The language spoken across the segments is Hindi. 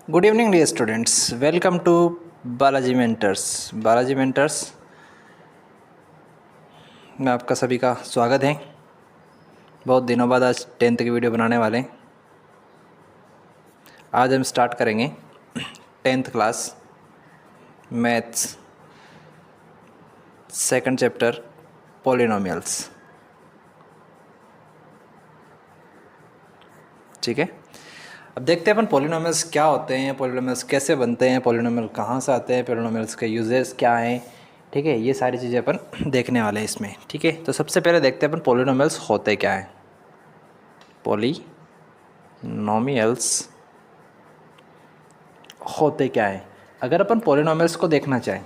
Good evening dear students, welcome to Balaji Mentors में आपका सभी का स्वागत है। बहुत दिनों बाद आज 10th की वीडियो बनाने वाले हैं। आज हम स्टार्ट करेंगे 10th class maths second chapter polynomials. ठीक है, अब देखते हैं अपन पॉलिनोमियल्स क्या होते हैं, पॉलिनोमियल्स कैसे बनते हैं, पॉलिनोमियल कहाँ से आते हैं, पॉलिनोमियल्स के यूजेस क्या हैं। ठीक है, ये सारी चीज़ें अपन देखने वाले हैं इसमें। ठीक है, तो सबसे पहले देखते हैं अपन पॉलिनोमियल्स होते क्या हैं। पॉलिनोमियल्स होते क्या हैं? अगर अपन पॉलिनोमियल्स को देखना चाहें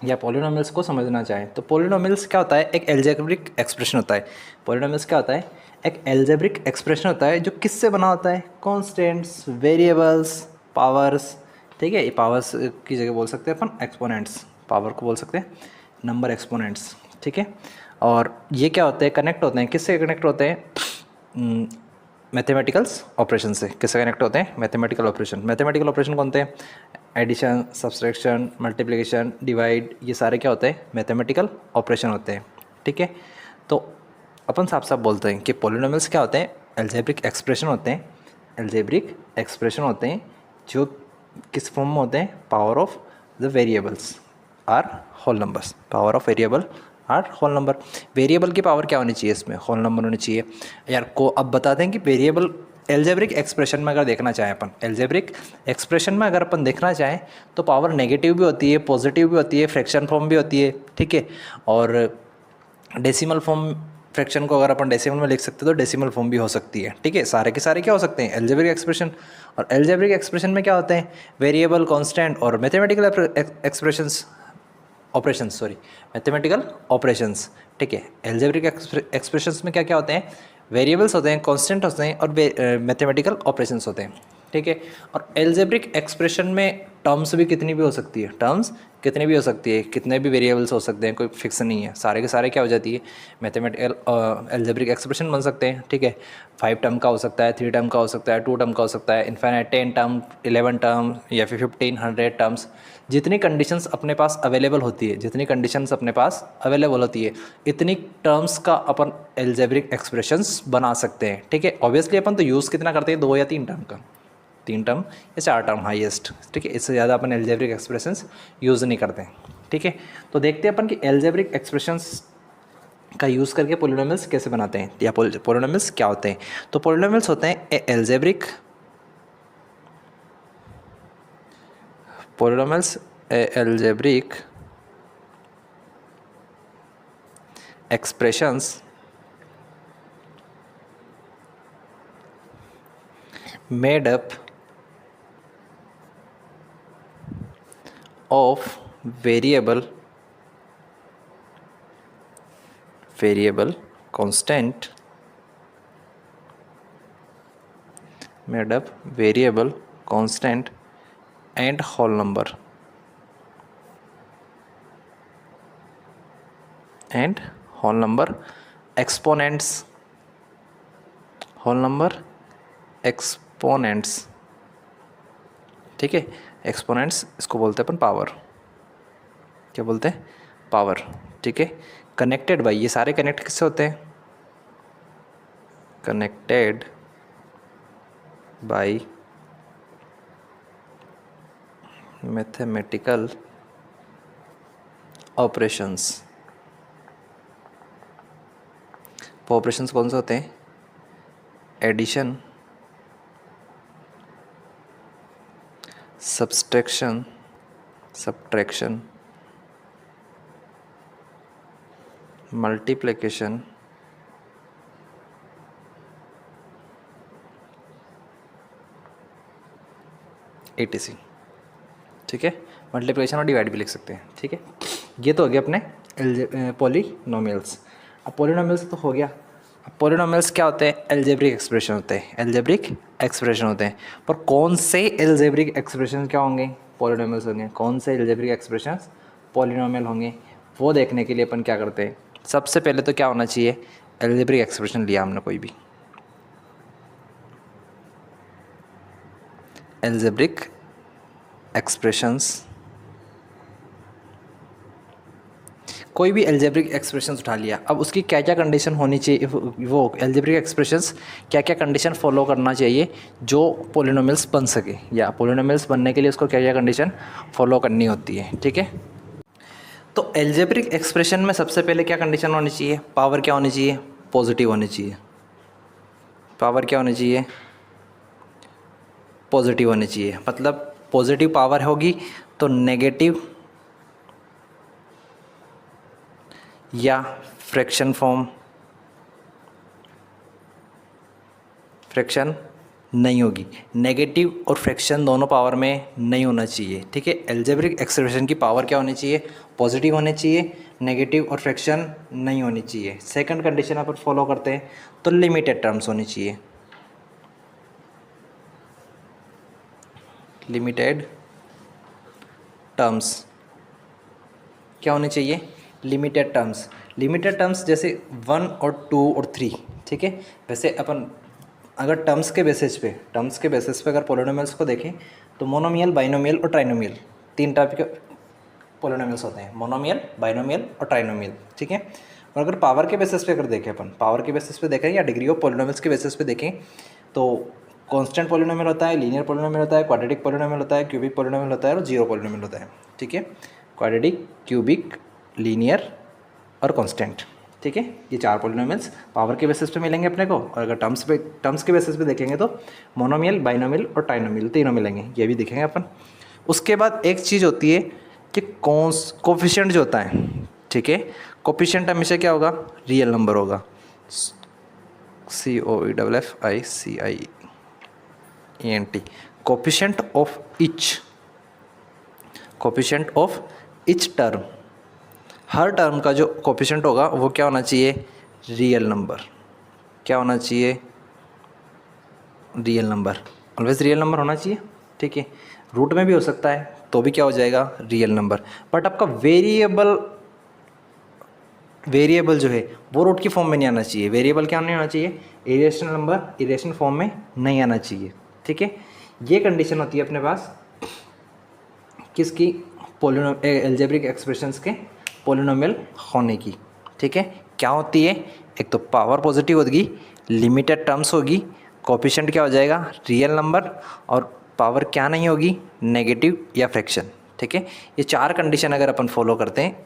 या पॉलिनोमियल्स को समझना चाहें तो पॉलिनोमियल्स क्या होता है? एक एल्जेब्रिक एक्सप्रेशन होता है। पॉलिनोमियल्स क्या होता है? एक एल्जेब्रिक एक्सप्रेशन होता है जो किससे बना होता है? Constants, variables, powers. ठीक है, ये पावर्स की जगह बोल सकते हैं अपन एक्सपोनेंट्स, पावर को बोल सकते हैं नंबर एक्सपोनेंट्स। ठीक है, और ये क्या होते हैं? कनेक्ट होते हैं। किससे कनेक्ट होते हैं? मैथमेटिकल्स ऑपरेशन से। किससे कनेक्ट होते हैं? Mathematical operation. मैथमेटिकल ऑपरेशन कौन थे? एडिशन, सब्सट्रैक्शन, मल्टीप्लिकेशन, डिवाइड, ये सारे क्या होते हैं? मैथमेटिकल ऑपरेशन होते हैं। ठीक है, तो अपन साफ साफ बोलते हैं कि पॉलिनोमियल्स क्या होते हैं? एल्जेब्रिक एक्सप्रेशन होते हैं। एल्जेब्रिक एक्सप्रेशन होते हैं जो किस फॉर्म में होते हैं? Power of the variables are whole numbers. Power of variable are whole number. Variable की पावर क्या होनी चाहिए? इसमें होल नंबर होनी चाहिए। यार को अब बताते हैं कि वेरिएबल एल्जेब्रिक एक्सप्रेशन में अगर देखना चाहें अपन, एल्जेब्रिक एक्सप्रेशन में अगर अपन देखना चाहें तो पावर नेगेटिव भी होती है, पॉजिटिव भी होती है, फ्रैक्शन फॉर्म भी होती है। ठीक है, और डेसिमल फॉर्म, फ्रैक्शन को अगर अपन डेसिमल में लिख सकते हैं तो डेसिमल फॉर्म भी हो सकती है। ठीक है, सारे के सारे क्या हो सकते हैं? Algebraic expression. और एल्जेब्रिक एक्सप्रेशन में क्या होते हैं? वेरिएबल, कांस्टेंट और mathematical expressions, operations, sorry, mathematical operations. ठीक है, एल्जेब्रिक एक्सप्रेशंस में क्या क्या होते हैं? वेरिएबल्स होते हैं, कांस्टेंट होते हैं और मैथमेटिकल ऑपरेशंस होते हैं। ठीक है, और एल्जेब्रिक एक्सप्रेशन में टर्म्स भी कितनी भी हो सकती है, टर्म्स कितनी भी हो सकती है, कितने भी वेरिएबल्स हो सकते हैं, कोई फिक्स नहीं है। सारे के सारे क्या हो जाती है? मैथमेटिकल एल्जेब्रिक एक्सप्रेशन बन सकते हैं। ठीक है, 5 टर्म का हो सकता है, 3 टर्म का हो सकता है, 2 टर्म का हो सकता है, इनफाइनाइट 10 टर्म, 11 टर्म या फिर 1500 टर्म्स। जितनी कंडीशंस अपने पास अवेलेबल होती है, जितनी कंडीशंस अपने पास अवेलेबल होती है, इतनी टर्म्स का अपन एल्जेब्रिक एक्सप्रेशंस बना सकते हैं। ठीक है, ऑब्वियसली अपन तो यूज़ कितना करते हैं? 2 या 3 टर्म का, 3 टर्म या 4 टर्म हाईएस्ट। ठीक है, इससे ज़्यादा अपन एल्जेब्रिक एक्सप्रेशंस यूज़ नहीं करते हैं। ठीक है, तो देखते हैं अपन कि एल्जेब्रिक एक्सप्रेशंस का यूज़ करके पॉलिनोमियल्स कैसे बनाते हैं या पॉलिनोमियल्स क्या होते हैं। तो पॉलिनोमियल्स होते हैं algebraic polynomials, algebraic expressions made up of variable constant, made up variable constant and whole number exponents, whole number exponents। ठीक है, एक्सपोनेंट्स इसको बोलते हैं अपन पावर। क्या बोलते हैं? पावर। ठीक है, कनेक्टेड बाई, ये सारे कनेक्ट किससे होते हैं? Connected by mathematical operations. वो ऑपरेशंस कौन से होते हैं? Addition, subtraction, multiplication, etc। ठीक है, मल्टीप्लिकेशन और डिवाइड भी लिख सकते हैं। ठीक है, ये तो हो गया अपने पॉलिनोमियल्स। अब पॉलिनोमियल्स तो हो गया। अब पॉलिनोमियल्स क्या होते हैं? एल्जेब्रिक एक्सप्रेशन होते हैं, एल्जेब्रिक एक्सप्रेशन होते हैं। पर कौन से एल्जेब्रिक एक्सप्रेशन क्या होंगे? पॉलिनोमियल्स होंगे। कौन से एल्जेब्रिक एक्सप्रेशन पॉलिनोमियल होंगे, वो देखने के लिए अपन क्या करते हैं? सबसे पहले तो क्या होना चाहिए? एल्जेब्रिक एक्सप्रेशन लिया हमने कोई भी, एल्जेब्रिक एक्सप्रेशंस, कोई भी एल्जेब्रिक एक्सप्रेशंस उठा लिया, अब उसकी क्या क्या कंडीशन होनी चाहिए, वो एल्जेब्रिक एक्सप्रेशंस क्या क्या कंडीशन फॉलो करना चाहिए जो पोलिनोमियल्स बन सके, या पोलिनोमियल्स बनने के लिए उसको क्या क्या कंडीशन फॉलो करनी होती है, ठीक है। तो एल्जेब्रिक एक्सप्रेशन में सबसे पहले क्या कंडीशन होनी चाहिए, पावर क्या होनी चाहिए, पॉजिटिव होनी चाहिए। पावर क्या होनी चाहिए, पॉजिटिव होनी चाहिए। मतलब पॉजिटिव पावर होगी तो नेगेटिव या फ्रैक्शन फॉर्म, फ्रैक्शन नहीं होगी। नेगेटिव और फ्रैक्शन दोनों पावर में नहीं होना चाहिए, ठीक है। एल्जेब्रिक एक्सप्रेशन की पावर क्या होनी चाहिए, पॉजिटिव होनी चाहिए, नेगेटिव और फ्रैक्शन नहीं होनी चाहिए। सेकंड कंडीशन अपन फॉलो करते हैं तो लिमिटेड टर्म्स होनी चाहिए। लिमिटेड टर्म्स क्या होने चाहिए, लिमिटेड टर्म्स। लिमिटेड टर्म्स जैसे 1 और 2 और 3, ठीक है। वैसे अपन अगर टर्म्स के बेसिस पे अगर पोलिनोमियल्स को देखें तो मोनोमियल, बाइनोमियल और ट्राइनोमियल, तीन टाइप के पोलिनोमियल्स होते हैं, मोनोमियल, बाइनोमियल और ट्राइनोमियल, ठीक है। और अगर पावर के बेसिस पे अगर देखें, अपन पावर के बेसिस पे देखें या डिग्री ऑफ पोलिनोमियल्स के बेसिस पे देखें तो कांस्टेंट पोलिनोमियल होता है, लीनियर पोलिनोमियल होता है, क्वाड्रेटिक पोलिनोमियल होता है, क्यूबिक पोलिनोमियल होता है और जीरो पोलिनोमियल होता है, ठीक है। क्वाड्रेटिक, क्यूबिक, लीनियर और कांस्टेंट, ठीक है। ये चार पोलिनोमियल्स पावर के बेसिस पे मिलेंगे अपने को। और अगर टर्म्स के बेसिस पे देखेंगे तो मोनोमियल, बाइनोमियल और ट्राइनोमियल तीनों मिलेंगे, ये भी देखेंगे अपन। उसके बाद एक चीज़ होती है कि कोफिशिएंट जो होता है, ठीक है। कोफिशिएंट हमेशा क्या होगा, रियल नंबर होगा। COEFFICIENT, coefficient of each term, her term का जो कोफिशिएंट होगा वो क्या होना चाहिए, रियल नंबर। क्या होना चाहिए, real number, always real number होना चाहिए, ठीक है। रूट में भी हो सकता है तो भी क्या हो जाएगा, रियल नंबर। बट आपका वेरिएबल जो है वो रूट की फॉर्म में नहीं आना चाहिए। वेरिएबल क्या नहीं होना चाहिए, इरेशनल नंबर, इरेशनल फॉर्म में नहीं आना चाहिए, ठीक है। ये कंडीशन होती है अपने पास किसकी, एल्जेब्रिक एक्सप्रेशंस के पोलिनोमियल होने की, ठीक है। क्या होती है, एक तो पावर पॉजिटिव होगी, लिमिटेड टर्म्स होगी, कोफिशिएंट क्या हो जाएगा, रियल नंबर, और पावर क्या नहीं होगी, नेगेटिव या फ्रैक्शन, ठीक है। ये चार कंडीशन अगर अपन फॉलो करते हैं,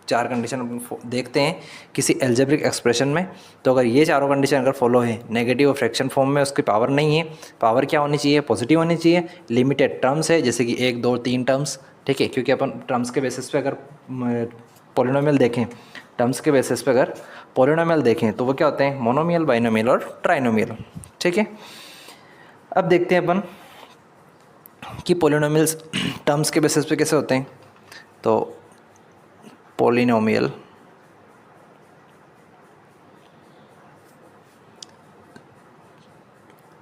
चार कंडीशन अपन देखते हैं किसी एल्जेब्रिक एक्सप्रेशन में, तो अगर ये चारों कंडीशन अगर फॉलो है, नेगेटिव और फ्रैक्शन फॉर्म में उसकी पावर नहीं है, पावर क्या होनी चाहिए, पॉजिटिव होनी चाहिए, लिमिटेड टर्म्स है जैसे कि 1, 2, 3 टर्म्स, ठीक है। क्योंकि अपन टर्म्स के बेसिस पे अगर पोलिनोमियल देखें, टर्म्स के बेसिस पे अगर पोलिनोमियल देखें तो वो क्या होते हैं, मोनोमियल, बाइनोमियल और ट्राइनोमियल, ठीक है। अब देखते हैं अपन कि पोलिनोमियल्स टर्म्स के बेसिस पे कैसे होते हैं। तो polynomial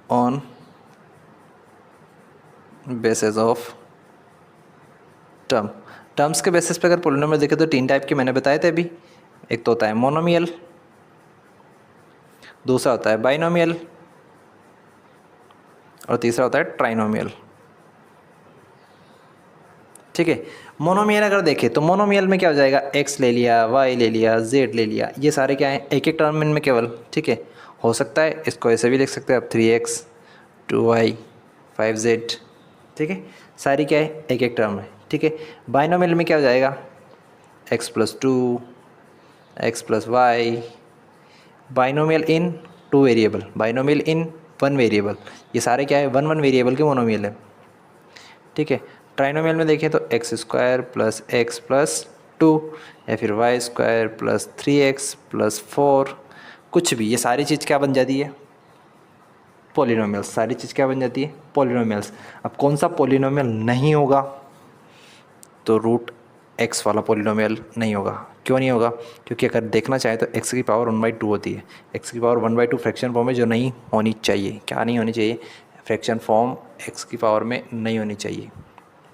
on basis of terms के बेसिस पे अगर पोलिनोमियल देखें तो तीन टाइप के मैंने बताए थे अभी। एक तो होता है मोनोमियल, दूसरा होता है बाइनोमियल और तीसरा होता है ट्राइनोमियल, ठीक है। मोनोमियल अगर देखें तो मोनोमियल में क्या हो जाएगा, x ले लिया, y ले लिया, z ले लिया, ये सारे क्या हैं, एक एक टर्म इनमें केवल, ठीक है। हो सकता है इसको ऐसे भी लिख सकते हैं आप, 3x 2y 5z, ठीक है। सारी क्या है, एक एक टर्म है, ठीक है। बाइनोमियल में क्या हो जाएगा, x+2 x+y, बाइनोमियल इन 2 वेरिएबल, बाइनोमियल इन 1 वेरिएबल, ये सारे क्या है, 1 वेरिएबल के मोनोमियल है, ठीक है। ट्राइनोमियल में देखें तो x² + x + 2 या फिर y² + 3x + 4, कुछ भी, ये सारी चीज़ क्या बन जाती है, पोलिनोमियल्स। सारी चीज़ क्या बन जाती है, पोलिनोमियल्स। अब कौन सा पोलिनोमियल नहीं होगा, तो रूट x वाला पोलिनोमियल नहीं होगा। क्यों नहीं होगा, क्योंकि अगर देखना चाहें तो x की पावर 1/2 होती है। x की पावर 1/2 फ्रैक्शन फॉर्म में जो नहीं होनी चाहिए, क्या नहीं होनी चाहिए, फ्रैक्शन फॉर्म x की पावर में नहीं होनी चाहिए,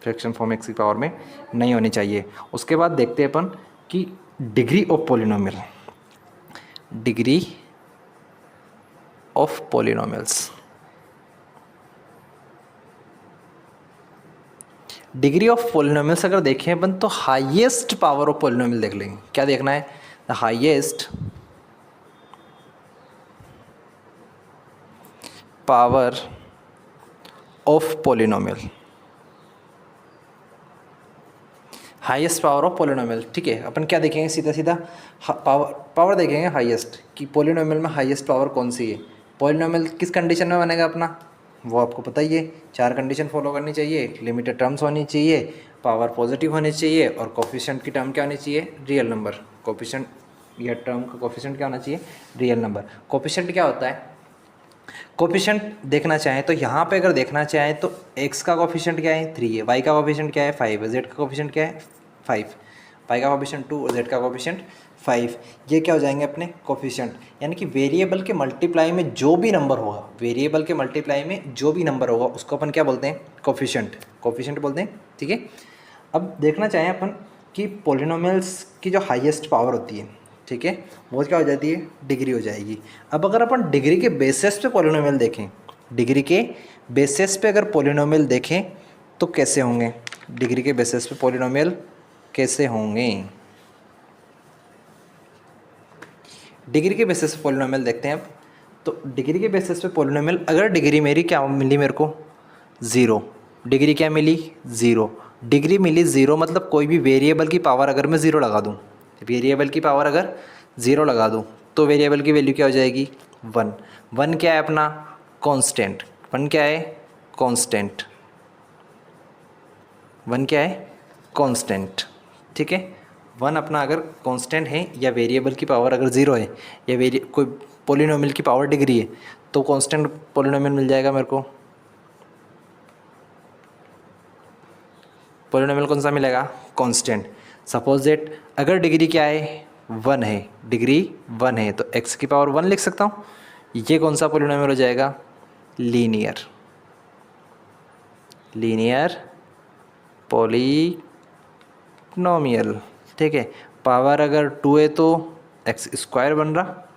फ्रैक्शन फॉर्म x की पावर में नहीं होनी चाहिए। उसके बाद देखते हैं अपन कि degree of polynomial, degree of polynomials, degree of polynomials अगर देखें अपन तो हाईएस्ट पावर ऑफ पोलिनोमियल देख लेंगे। क्या देखना है? The highest power of polynomial, highest power of polynomial. ठीक है, अपन क्या देखेंगे? सीधा सीधा पावर देखेंगे हाईएस्ट, कि पोलिनोमियल में हाईएस्ट पावर कौन सी है। पोलिनोमियल किस कंडीशन में बनेगा अपना, वो आपको पता ही है। 4 कंडीशन फॉलो करनी चाहिए, लिमिटेड टर्म्स होनी चाहिए, पावर पॉजिटिव होनी चाहिए, और कोफिशिएंट की टर्म क्या होनी चाहिए? Real number. कोफिशिएंट या टर्म का कोफिशिएंट क्या होना चाहिए? Real number. कोफिशिएंट क्या होता है? कोफिशिएंट देखना चाहें तो यहाँ पे अगर देखना चाहें तो x का कोफिशिएंट क्या है? 3 है, y का कोफिशिएंट क्या है? 5 है, z का कोफिशिएंट क्या है? 5, y का कोफिशिएंट 2 और z का कोफिशिएंट 5। ये क्या हो जाएंगे अपने कोफिशिएंट, यानी कि वेरिएबल के मल्टीप्लाई में जो भी नंबर होगा, वेरिएबल के मल्टीप्लाई में जो भी नंबर होगा उसको अपन क्या बोलते हैं? कोफिशिएंट, कोफिशिएंट बोलते हैं। ठीक है, अब देखना चाहें अपन कि पोलिनोमियल्स की जो हाईएस्ट पावर होती है, ठीक है, वो क्या हो जाती है? डिग्री हो जाएगी। अब अगर अपन डिग्री के बेसिस पे पोलिनोमियल देखें, डिग्री के बेसिस पे अगर पोलिनोमियल देखें तो कैसे होंगे? डिग्री के बेसिस पे पोलिनोमियल कैसे होंगे? डिग्री के बेसिस पे पोलिनोमियल देखते हैं अब। तो डिग्री के बेसिस पे पोलिनोमियल, अगर डिग्री मेरी क्या मिली मेरे को? 0। डिग्री क्या मिली? 0। डिग्री मिली 0 मतलब कोई भी वेरिएबल की पावर अगर मैं 0 लगा दूँ, वेरिएबल की पावर अगर 0 लगा दूँ तो वेरिएबल की वैल्यू क्या हो जाएगी? 1। 1 क्या है अपना? कांस्टेंट। 1 क्या है? कांस्टेंट। 1 क्या है? कांस्टेंट। ठीक है, 1 अपना अगर कांस्टेंट है, या वेरिएबल की पावर अगर 0 है, या कोई पोलिनोमियल की पावर डिग्री है, तो कांस्टेंट पोलिनोमियल मिल जाएगा मेरे को। पोलिनोमियल कौन सा मिलेगा? कांस्टेंट। सपोज दैट अगर डिग्री क्या है? 1 है, डिग्री 1 है, तो x की पावर 1 लिख सकता हूँ। ये कौन सा पोलिनोमियल हो जाएगा? Linear, linear polynomial. ठीक है, पावर अगर 2 है तो x² बन रहा।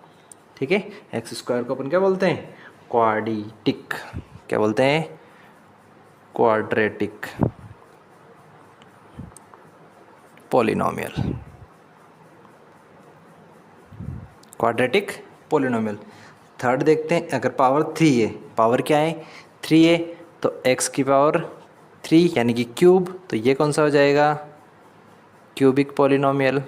ठीक है, x² को अपन क्या बोलते हैं? क्वाड्रेटिक। क्या बोलते हैं? Quadratic polynomial, quadratic polynomial. Third देखते हैं, अगर पावर 3 है, पावर क्या है? 3 है, तो x की पावर 3 यानी कि क्यूब, तो ये कौन सा हो जाएगा? Cubic polynomial.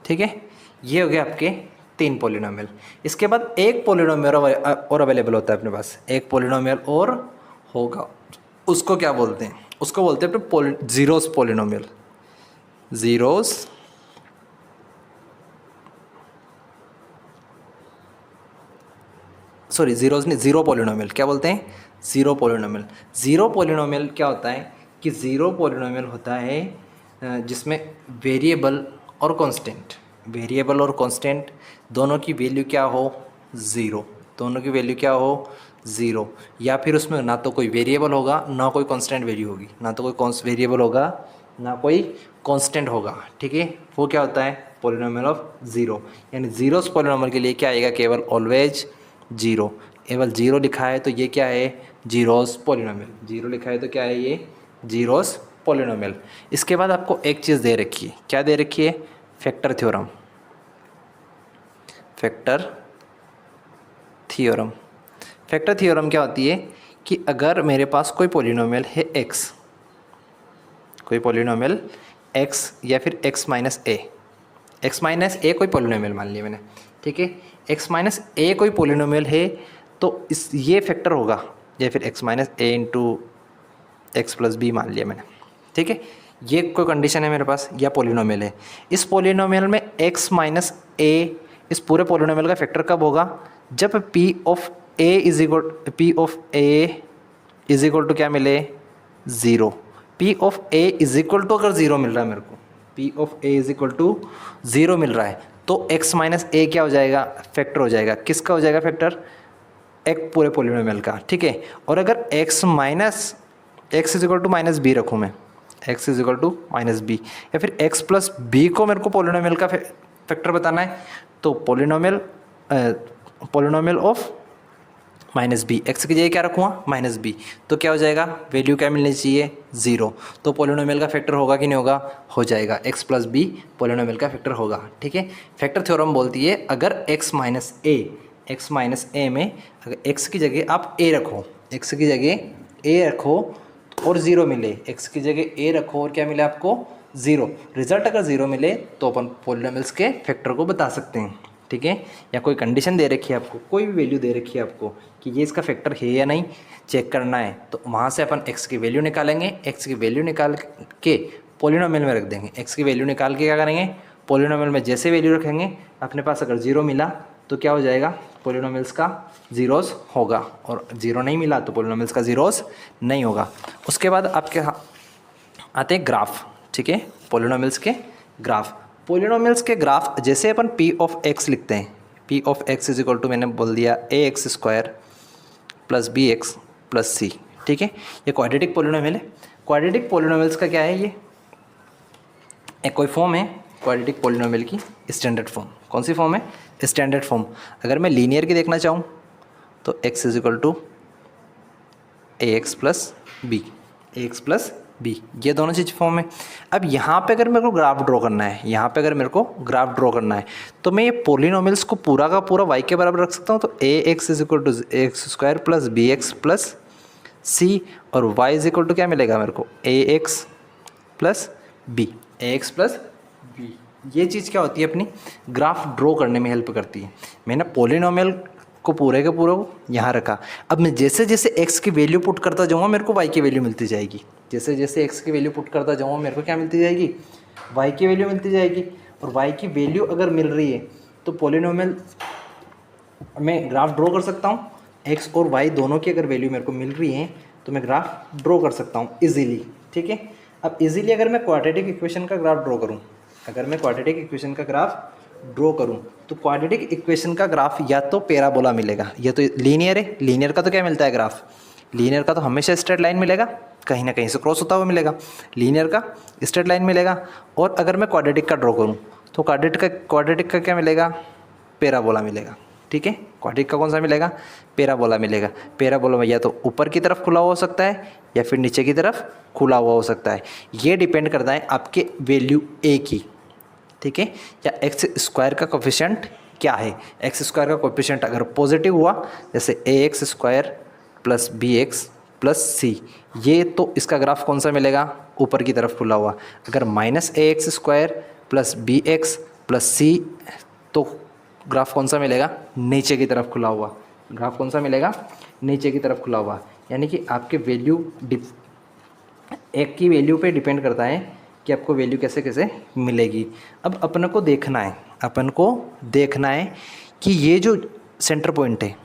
ठीक है, ये हो गया आपके 3 पोलिनोमियल। इसके बाद एक पोलिनोमियल और अवेलेबल होता है अपने पास, एक पोलिनोमियल और होगा, उसको क्या बोलते हैं? उसको बोलते हैं अपने जीरोस पोलिनोमियल। जीरोस जीरोस नहीं, जीरो पोलिनोमियल। क्या बोलते हैं? Zero polynomial. जीरो पोलिनोमियल क्या होता है कि जीरो पोलिनोमियल होता है जिसमें वेरिएबल और कांस्टेंट, वेरिएबल और कांस्टेंट दोनों की वैल्यू क्या हो? 0। दोनों की वैल्यू क्या हो? 0। या फिर उसमें ना तो कोई वेरिएबल होगा, ना कोई कांस्टेंट वैल्यू होगी, ना तो कोई वेरिएबल होगा, ना कोई कांस्टेंट होगा। ठीक है, वो क्या होता है? Polynomial of 0। यानी जीरोस पोलिनोमियल के लिए क्या आएगा? केवल ऑलवेज 0। केवल 0 लिखा है तो ये क्या है? Zeros polynomial. 0 लिखा है तो क्या है ये? Zeros polynomial. इसके बाद आपको एक चीज़ दे रखी है। क्या दे रखी है? Factor theorem. Factor theorem. Factor theorem क्या होती है कि अगर मेरे पास कोई पोलिनोमियल है x, कोई पोलिनोमियल x या फिर x माइनस ए, x माइनस ए कोई पोलिनोमियल मान लिया मैंने। ठीक है, x माइनस ए कोई पोलिनोमियल है तो इस ये फैक्टर होगा, या फिर x माइनस ए इंटू एक्स प्लस बी मान लिया मैंने। ठीक है, ये कोई कंडीशन है मेरे पास, या पोलिनोमियल है। इस पोलिनोमियल में x माइनस ए, इस पूरे पोलिनोमियल का फैक्टर कब होगा? जब p of a is equal to क्या मिले? 0। p of a is equal to अगर 0 मिल रहा है मेरे को, p of a is equal to 0 मिल रहा है तो x माइनस ए क्या हो जाएगा? फैक्टर हो जाएगा। किसका हो जाएगा फैक्टर? एक पूरे पोलिनोमियल का। ठीक है, और अगर x is equal to minus B रखूँ मैं, x is equal to minus B, या फिर x प्लस बी को मेरे को पोलिनोमियल का फैक्टर बताना है, तो polynomial of minus B, X की जगह क्या रखूँगा माइनस बी, तो क्या हो जाएगा वैल्यू क्या मिलनी चाहिए 0। तो पोलिनोमियल का फैक्टर होगा कि नहीं होगा, हो जाएगा, x प्लस बी पोलिनोमियल का फैक्टर होगा। ठीक है, फैक्टर थ्योरम बोलती है अगर x माइनस ए में अगर x की जगह आप a रखो, x की जगह a रखो और 0 मिले, x की जगह a रखो और क्या मिले आपको 0, रिजल्ट अगर 0 मिले तो अपन पोलिनोमियल्स के फैक्टर को बता सकते हैं। ठीक है, या कोई कंडीशन दे रखी है आपको, कोई भी वैल्यू दे रखी है आपको कि ये इसका फैक्टर है या नहीं चेक करना है, तो वहाँ से अपन x की वैल्यू निकालेंगे, x की वैल्यू निकाल के पोलिनोमियल में रख देंगे, x की वैल्यू निकाल के क्या करेंगे पोलिनोमियल में जैसे वैल्यू रखेंगे अपने पास अगर 0 मिला तो क्या हो जाएगा पोलिनोमियल्स का जीरोस होगा, और 0 नहीं मिला तो पोलिनोमियल्स का जीरोस नहीं होगा। उसके बाद आपके आते हैं ग्राफ। ठीक है, पोलिनोमियल्स के ग्राफ, पोलिनोमियल्स के ग्राफ जैसे अपन p ऑफ x लिखते हैं, p of x is equal to मैंने बोल दिया ax square plus b x plus c. ठीक है, ये क्वाड्रेटिक पोलिनोमियल है। क्वाड्रेटिक पोलिनोमियल्स का क्या है, ये एक कोई फॉर्म है क्वाड्रेटिक पोलिनोमियल की, स्टैंडर्ड फॉर्म। कौन सी फॉर्म है, स्टैंडर्ड फॉर्म। अगर मैं लीनियर की देखना चाहूँ तो x is equal to ax plus b, ये दोनों चीज़ फॉर्म है। अब यहाँ पे अगर मेरे को ग्राफ ड्रॉ करना है, यहाँ पे अगर मेरे को ग्राफ ड्रॉ करना है तो मैं ये पोलिनोमियल्स को पूरा का पूरा y के बराबर रख सकता हूँ। तो ax is equal to x square plus b x plus c, और y इज इक्वल टू क्या मिलेगा मेरे को ax प्लस बी, ये चीज़ क्या होती है अपनी ग्राफ ड्रॉ करने में हेल्प करती है। मैंने पोलिनोमियल को पूरे के पूरा यहाँ रखा, अब मैं जैसे जैसे x की वैल्यू पुट करता जाऊँगा मेरे को y की वैल्यू मिलती जाएगी, जैसे जैसे x की वैल्यू पुट करता जाऊँगा मेरे को क्या मिलती जाएगी y की वैल्यू मिलती जाएगी। और y की वैल्यू अगर मिल रही है तो पोलिनोमियल मैं ग्राफ ड्रॉ कर सकता हूँ, x और y दोनों की अगर वैल्यू मेरे को मिल रही है तो मैं ग्राफ ड्रॉ कर सकता हूँ ईजिली। ठीक है, अब ईजिली अगर मैं क्वाड्रेटिक इक्वेशन का ग्राफ ड्रॉ करूँ, अगर मैं क्वाड्रेटिक इक्वेशन का ग्राफ ड्रॉ करूं तो क्वाड्रेटिक इक्वेशन का ग्राफ या तो पैराबोला मिलेगा, या तो लीनियर है, लीनियर का तो क्या मिलता है ग्राफ, लीनियर का तो हमेशा स्ट्रेट लाइन मिलेगा, कहीं ना कहीं से क्रॉस होता हुआ मिलेगा, लीनियर का स्ट्रेट लाइन मिलेगा। और अगर मैं क्वाड्रेटिक का ड्रॉ करूं तो क्वाड्रेटिक का क्या मिलेगा, पैराबोला मिलेगा। ठीक है, क्वाड्रेटिक का कौन सा मिलेगा, पैराबोला मिलेगा। पैराबोला में या तो ऊपर की तरफ खुला हुआ हो सकता है या फिर नीचे की तरफ खुला हुआ हो सकता है, ये डिपेंड करता है आपके वैल्यू a की। ठीक है, या एक्स स्क्वायर का कोफिशिएंट क्या है, एक्स स्क्वायर का कोफिशिएंट अगर पॉजिटिव हुआ जैसे ax square plus b x plus c, ये तो इसका ग्राफ कौन सा मिलेगा, ऊपर की तरफ खुला हुआ। अगर minus ax square plus b x plus c तो ग्राफ कौन सा मिलेगा, नीचे की तरफ खुला हुआ, ग्राफ कौन सा मिलेगा, नीचे की तरफ खुला हुआ। यानी कि आपके वैल्यू एक की वैल्यू पे डिपेंड करता है कि आपको वैल्यू कैसे कैसे मिलेगी। अब अपन को देखना है कि ये जो सेंटर पॉइंट है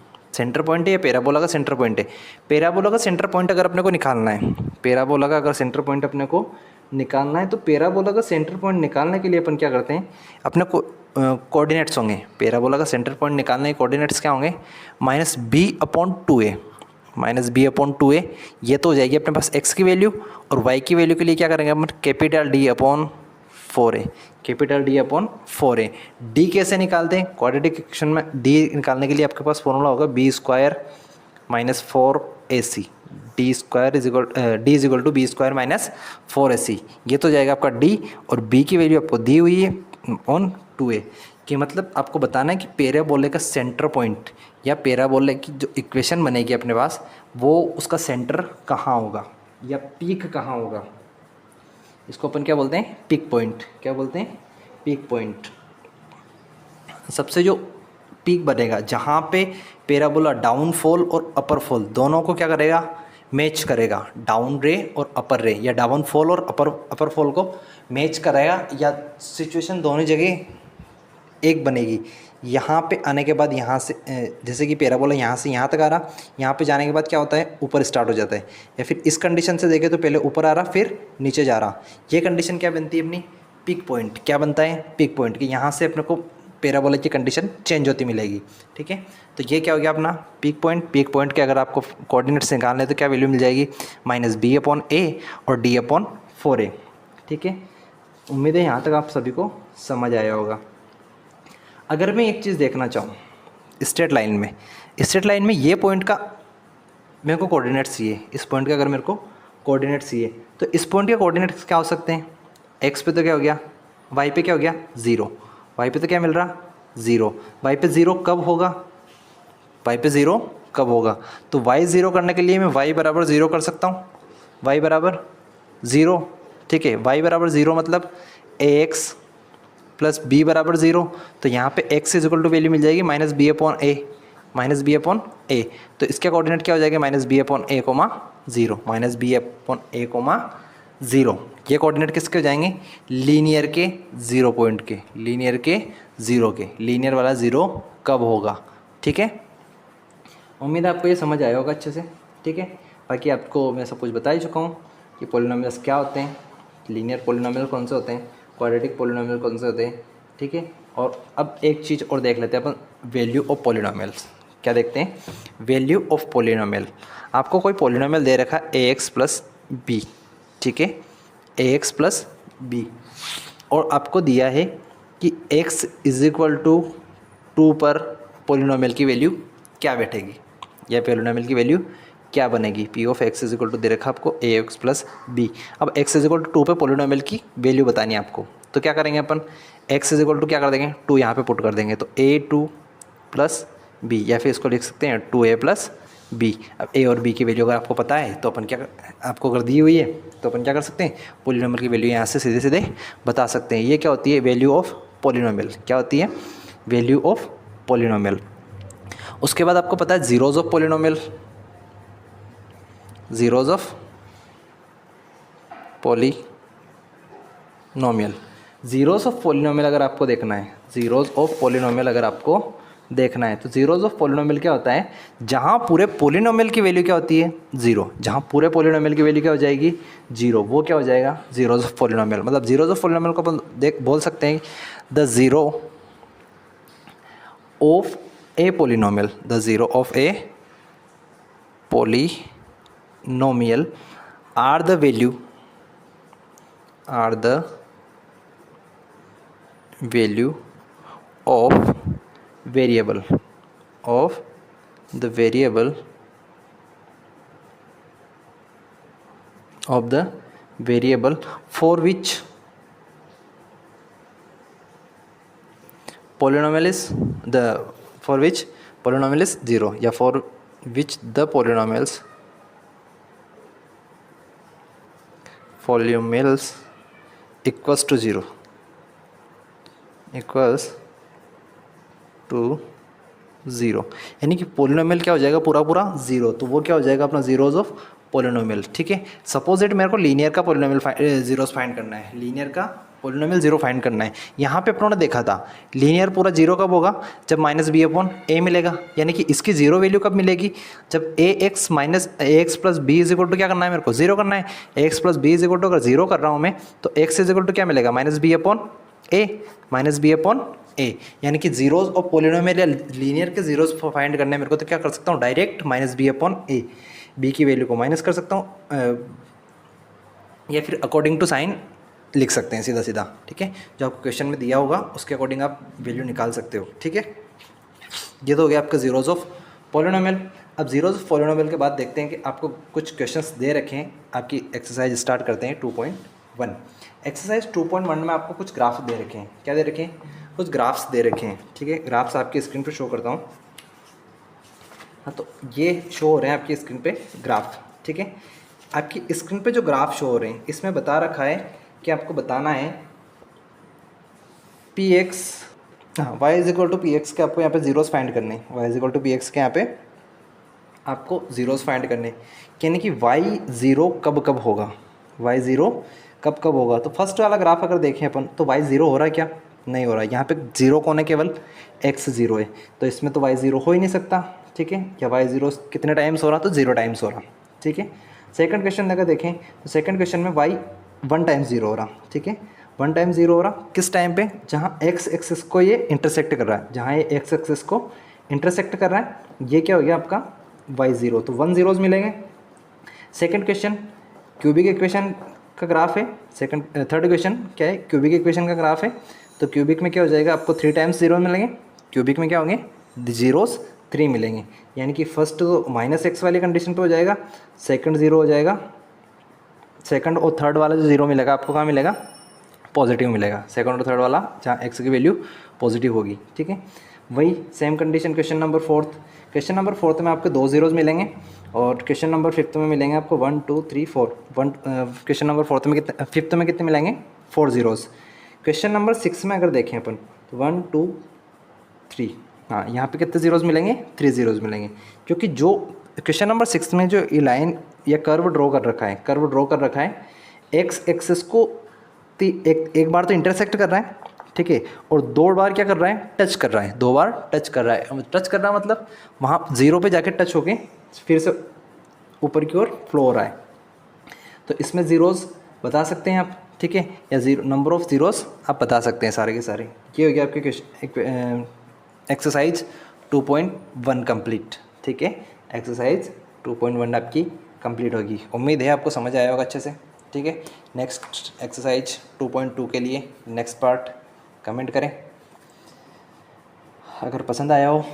या पैराबोला का सेंटर पॉइंट है, पैराबोला का सेंटर पॉइंट अगर अपने को निकालना है, पैराबोला का अगर सेंटर पॉइंट अपने को निकालना है तो पैराबोला का सेंटर पॉइंट निकालने के लिए अपन क्या करते हैं, अपने को कोऑर्डिनेट्स होंगे, पैराबोला का सेंटर पॉइंट निकालने के कोऑर्डिनेट्स क्या होंगे, -b/2a, ये तो हो जाएगी अपने पास x की वैल्यू, और y की वैल्यू के लिए क्या करेंगे अपन कैपिटल D/4a। d कैसे निकालते हैं, क्वाड्रेटिक इक्वेशन में d निकालने के लिए आपके पास फॉर्मूला होगा b² - 4ac, d is equal to b² - 4ac, ये तो जाएगा आपका d, और b की वैल्यू आपको दी हुई है ऑन 2a, कि मतलब आपको बताना है कि पैराबोले का सेंटर पॉइंट या पैराबोले की जो इक्वेशन बनेगी अपने पास वो उसका सेंटर कहाँ होगा या पीक कहाँ होगा, इसको अपन क्या बोलते हैं, पीक पॉइंट। क्या बोलते हैं, पीक पॉइंट। सबसे जो पीक बनेगा जहाँ पे पैराबोला डाउनफॉल और अपर फॉल दोनों को क्या करेगा, मैच करेगा, डाउन रे और अपर रे, या डाउनफॉल और अपर फॉल को मैच करेगा, या सिचुएशन दोनों जगह एक बनेगी। यहाँ पे आने के बाद यहाँ से जैसे कि पैराबोला यहाँ से यहाँ तक आ रहा, यहाँ पे जाने के बाद क्या होता है, ऊपर स्टार्ट हो जाता है, या फिर इस कंडीशन से देखें तो पहले ऊपर आ रहा फिर नीचे जा रहा, ये कंडीशन क्या बनती है अपनी, पीक पॉइंट। क्या बनता है, पीक पॉइंट, कि यहाँ से अपने को पैराबोला की कंडीशन चेंज होती मिलेगी। ठीक है, तो ये क्या हो गया अपना पीक पॉइंट। पीक पॉइंट के अगर आपको कोऑर्डिनेट्स निकालने तो क्या वैल्यू मिल जाएगी, -b/a और d/4a। ठीक है, उम्मीद है यहाँ तक आप सभी को समझ आया होगा। अगर मैं एक चीज़ देखना चाहूँ स्ट्रेट लाइन में, स्ट्रेट लाइन में ये पॉइंट का मेरे को कोऑर्डिनेट चाहिए, इस पॉइंट का अगर मेरे को कोऑर्डिनेट चाहिए तो इस पॉइंट के कोऑर्डिनेट्स क्या हो सकते हैं, एक्स पे तो क्या हो गया, वाई पे क्या हो गया 0, वाई पे तो क्या मिल रहा 0, वाई पे 0 कब होगा, वाई पे 0 कब होगा, तो वाई 0 करने के लिए मैं वाई बराबर 0 कर सकता हूँ, वाई बराबर 0, ठीक है, वाई बराबर 0 मतलब ए एक्स प्लस बी बराबर 0, तो यहाँ पे x is equal to value मिल जाएगी minus b upon a, minus b upon a, तो इसका कोऑर्डिनेट क्या हो जाएगा minus b upon a comma 0, minus b upon a comma 0, ये कोऑर्डिनेट किसके हो जाएंगे, लीनियर के 0 पॉइंट के, लीनियर के 0 के, लीनियर वाला 0 कब होगा, ठीक है। उम्मीद है आपको ये समझ आया होगा अच्छे से, ठीक है। बाकी आपको मैं सब कुछ बता ही चुका हूँ कि पॉलिनोमियल्स क्या होते हैं, लीनियर पॉलिनोमियल कौन से होते हैं, क्वाड्रेटिक पॉलिनोमियल कौन से होते हैं, ठीक है। और अब एक चीज़ और देख लेते हैं अपन, वैल्यू ऑफ पॉलिनोमियल्स। क्या देखते हैं, वैल्यू ऑफ पॉलिनोमियल। आपको कोई पॉलिनोमियल दे रखा है ए एक्स प्लस बी, ठीक है, ए एक्स प्लस बी, और आपको दिया है कि x इज इक्वल टू 2 पर पॉलिनोमियल की वैल्यू क्या बैठेगी, या पॉलिनोमियल की वैल्यू क्या बनेगी, p of x is equal to दे रखा आपको ए एक्स प्लस बी। अब x इज इक्वल टू 2 पे पॉलिनोमियल की वैल्यू बतानी है आपको, तो क्या करेंगे अपन, x इज इक्वल टू क्या कर देंगे 2 यहाँ पे पुट कर देंगे, तो a2 प्लस बी, या फिर इसको लिख सकते हैं 2a प्लस बी। अब a और b की वैल्यू अगर आपको पता है तो अपन क्या, आपको अगर दी हुई है तो अपन क्या कर सकते हैं, पॉलिनोमियल की वैल्यू यहाँ से सीधे सीधे बता सकते हैं। ये क्या होती है, वैल्यू ऑफ पॉलिनोमियल, क्या होती है, वैल्यू ऑफ पॉलिनोमियल। उसके बाद आपको पता है zeros of polynomial, zeros of polynomial, zeros of polynomial अगर आपको देखना है, जीरोज ऑफ पॉलिनोमियल अगर आपको देखना है तो जीरोज ऑफ पॉलिनोमियल क्या होता है, जहाँ पूरे पॉलिनोमियल की वैल्यू क्या होती है 0, जहाँ पूरे पॉलिनोमियल की वैल्यू क्या हो जाएगी 0, वो क्या हो जाएगा जीरोज ऑफ पॉलिनोमियल। मतलब जीरोज ऑफ पॉलिनोमियल को अपन बोल सकते हैं the zero of a polynomial, the zero of a polynomial are the value, are the value of variable, of the variable of the variable for which polynomial is the, for which polynomial is 0, या for which the polynomials equals to 0, equals to 0, यानी कि पॉलिनोमियल क्या हो जाएगा पूरा पूरा 0, तो वो क्या हो जाएगा अपना जीरोज ऑफ पॉलिनोमियल, ठीक है। सपोज इट मेरे को लीनियर का पॉलिनोमियल जीरोस फाइंड करना है, लीनियर का पॉलिनोमियल 0 फाइंड करना है। यहाँ पे अपनों ने देखा था लीनियर पूरा 0 कब होगा, जब माइनस बी अपॉन ए मिलेगा, यानी कि इसकी 0 वैल्यू कब मिलेगी, जब a x minus a x plus b is equal to क्या करना है मेरे को 0 करना है, a x plus b is equal to अगर 0 कर रहा हूँ मैं तो एक्स इज इक्वल टू क्या मिलेगा minus b upon a, minus b upon ए, यानी कि जीरोज ऑफ पॉलिनोमियल या लीनियर के जीरोज फाइंड करने मेरे को तो क्या कर सकता हूँ डायरेक्ट माइनस बी अपॉन ए, बी की वैल्यू को माइनस कर सकता हूँ या फिर अकॉर्डिंग टू साइन लिख सकते हैं सीधा सीधा, ठीक है। जो आपको क्वेश्चन में दिया होगा उसके अकॉर्डिंग आप वैल्यू निकाल सकते हो, ठीक है। ये तो हो गया आपका जीरोज ऑफ पॉलिनोमियल। अब जीरोज ऑफ पॉलिनोमियल के बाद देखते हैं कि आपको कुछ क्वेश्चंस दे रखे हैं, आपकी एक्सरसाइज स्टार्ट करते हैं 2.1। एक्सरसाइज 2.1 में आपको कुछ ग्राफ दे रखे हैं, क्या दे रखे हैं, कुछ ग्राफ्स दे रखे हैं, ठीक है। ग्राफ्स आपकी स्क्रीन पे शो करता हूँ, हाँ तो ये शो हो रहे हैं आपकी स्क्रीन पे ग्राफ, ठीक है। आपकी स्क्रीन पे जो ग्राफ शो हो रहे हैं इसमें बता रखा है कि आपको बताना है पी एक्स, हाँ Y is equal to P X के आपको यहाँ पे जीरोस फाइंड करने हैं, Y is equal to P X के यहाँ पे आपको जीरोस फाइंड करने, यानी कि वाई 0 कब कब होगा, वाई 0 कब कब होगा। तो फर्स्ट वाला ग्राफ अगर देखें अपन तो वाई 0 हो रहा है क्या, नहीं हो रहा है, यहाँ पे 0 कौन है, केवल x 0 है, तो इसमें तो y 0 हो ही नहीं सकता, ठीक है। या y 0 कितने टाइम्स हो रहा, तो 0 टाइम्स हो रहा, ठीक है। सेकंड क्वेश्चन अगर देखें तो सेकंड क्वेश्चन में y 1 टाइम्स 0 हो रहा, ठीक है, 1 टाइम्स 0 हो रहा, किस टाइम पे, जहाँ x एक्सिस को ये इंटरसेक्ट कर रहा है, जहाँ ये x एक्सिस को इंटरसेक्ट कर रहा है, ये क्या हो गया आपका y 0, तो 1 zeros मिलेंगे। सेकेंड क्वेश्चन क्यूबिक इक्वेशन का ग्राफ है, थर्ड क्वेश्चन क्या है, क्यूबिक इक्वेशन का ग्राफ है, तो क्यूबिक में क्या हो जाएगा आपको 3 टाइम्स 0 मिलेंगे, क्यूबिक में क्या होंगे जीरोस 3 मिलेंगे, यानी कि फर्स्ट तो -x वाली कंडीशन पे हो जाएगा, सेकंड 0 हो जाएगा, सेकंड और थर्ड वाला जो 0 मिलेगा आपको कहाँ मिलेगा, पॉजिटिव मिलेगा, सेकंड और थर्ड वाला जहाँ x की वैल्यू पॉजिटिव होगी, ठीक है। वही same condition question number fourth, question number fourth में आपको 2 ज़ीरोज़ मिलेंगे और क्वेश्चन नंबर फिफ्थ में मिलेंगे आपको 1 2 3 4 क्वेश्चन नंबर फोर्थ में कितने, फिफ्थ में कितने मिलेंगे, 4 ज़ीरोज़। क्वेश्चन नंबर 6 में अगर देखें अपन तो 1 2 3, हाँ यहाँ पे कितने ज़ीरोज़ मिलेंगे, 3 ज़ीरोज़ मिलेंगे, क्योंकि जो क्वेश्चन नंबर 6 में जो ये लाइन या कर्व ड्रॉ कर रखा है, कर्व ड्रॉ कर रखा है, एक्स एक्सिस को एक बार तो इंटरसेक्ट कर रहा है, ठीक है, और 2 बार क्या कर रहा है, टच कर रहा है, 2 बार टच कर रहा है। टच कर रहा है मतलब वहाँ 0 पे जाके टच होके फिर से ऊपर की ओर फ्लो हो रहा है, तो इसमें ज़ीरोज़ बता सकते हैं आप, ठीक है, या ज़ीरो नंबर ऑफ़ ज़ीरोज़ आप बता सकते हैं सारे के सारे। ये हो गया आपके एक्सरसाइज 2.1 कंप्लीट, ठीक है, एक्सरसाइज 2.1 आपकी कंप्लीट होगी। उम्मीद है आपको समझ आया होगा अच्छे से, ठीक है। नेक्स्ट एक्सरसाइज 2.2 के लिए नेक्स्ट पार्ट कमेंट करें, अगर पसंद आया हो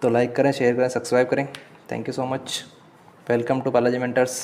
तो लाइक करें, शेयर करें, सब्सक्राइब करें। Thank you so much, welcome to Balaji mentors.